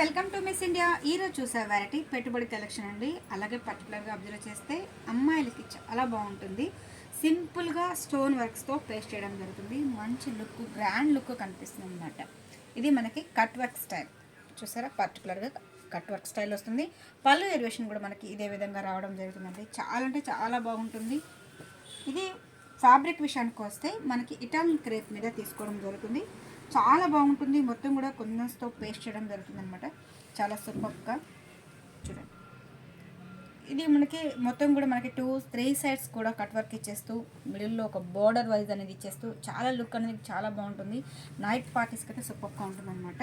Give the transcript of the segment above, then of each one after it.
Welcome to miss India. ఈరోజు చూసే variety పెట్టుబడి కలెక్షన్ అండి. అలాగే పర్టికులర్గా అబ్జర్వ్ చేస్తే అమ్మాయిలకి చాలా బాగుంటుంది. సింపుల్గా స్టోన్ వర్క్స్తో పేస్ట్ చేయడం జరుగుతుంది. మంచి లుక్, గ్రాండ్ లుక్ కనిపిస్తుంది అనమాట. ఇది మనకి కట్ వర్క్ స్టైల్ చూసారా, పర్టికులర్గా కట్ వర్క్ స్టైల్ వస్తుంది. పళ్ళు ఎరివేషన్ కూడా మనకి ఇదే విధంగా రావడం జరుగుతుందండి. చాలా అంటే చాలా బాగుంటుంది. ఇది ఫ్యాబ్రిక్ విషయానికి వస్తే మనకి ఇటాలియన్ క్రేప్ మీద తీసుకోవడం జరుగుతుంది. చాలా బాగుంటుంది. మొత్తం కూడా కొందన్స్తో పేస్ట్ చేయడం జరుగుతుంది అనమాట. చాలా సూపర్గా చూడండి. ఇది మనకి మొత్తం కూడా మనకి 2-3 సైడ్స్ కూడా కట్ వర్క్ ఇచ్చేస్తూ మిడిల్లో ఒక బోర్డర్ వైజ్ అనేది ఇచ్చేస్తూ చాలా లుక్ అనేది చాలా బాగుంటుంది. నైట్ పార్టీస్కి అయితే సూపర్గా ఉంటుంది అనమాట.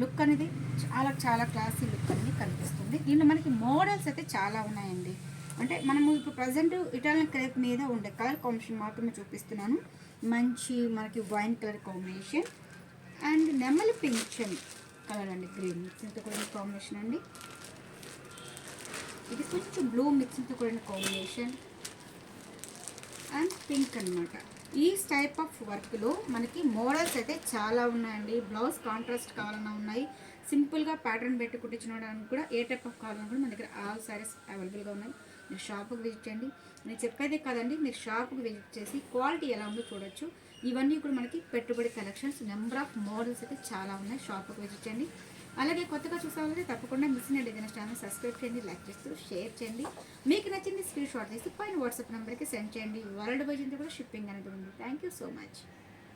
లుక్ అనేది చాలా చాలా క్లాసీ లుక్ అనేది కనిపిస్తుంది. దీనిలో మనకి మోడల్స్ అయితే చాలా ఉన్నాయండి. అంటే మనము ఇప్పుడు ప్రజెంట్ ఇటాలియన్ క్రేప్ మీద ఉండే కలర్ కాంబినేషన్ మాత్రమే చూపిస్తున్నాను. మంచి మనకి వైన్ కలర్ కాంబినేషన్ అండ్ నెమలి పింఛన్ కలర్ అండి, గ్రీన్ మిక్సింగ్తో కూడిన కాంబినేషన్ అండి. ఇది కొంచెం బ్లూ మిక్సింగ్తో కూడిన కాంబినేషన్ అండ్ పింక్ అనమాట. ఈ టైప్ ఆఫ్ వర్క్లో మనకి మోడల్స్ అయితే చాలా ఉన్నాయండి. బ్లౌజ్ కాంట్రాస్ట్ కావాలన్నా ఉన్నాయి. సింపుల్గా ప్యాటర్న్ పెట్టి కుట్టించడానికి కూడా ఏ టైప్ ఆఫ్ కావాలన్నా కూడా మన దగ్గర ఆల్ సారీస్ అవైలబుల్గా ఉన్నాయి. మీరు షాప్కి విజిట్ చేయండి. నేను చెప్పేదే కాదండి, మీరు షాప్కి విజిట్ చేసి క్వాలిటీ ఎలా ఉందో చూడొచ్చు. ఇవన్నీ కూడా మనకి పెట్టుబడి కలెక్షన్స్, నెంబర్ ఆఫ్ మోడల్స్ అయితే చాలా ఉన్నాయి. షాప్కి విజిట్ చేయండి. అలాగే కొత్తగా చూసామంటే తప్పకుండా మిస్ అయిన డిజైనర్స్ ఛానల్ సబ్స్క్రైబ్ చేయండి, లైక్ చేస్తూ షేర్ చేయండి. మీకు నచ్చింది స్క్రీన్ షాట్ తీసి పైన వాట్సాప్ నెంబర్కి సెండ్ చేయండి. వరల్డ్ వైజ్ కూడా షిప్పింగ్ అనేది ఉంది. Thank you so much.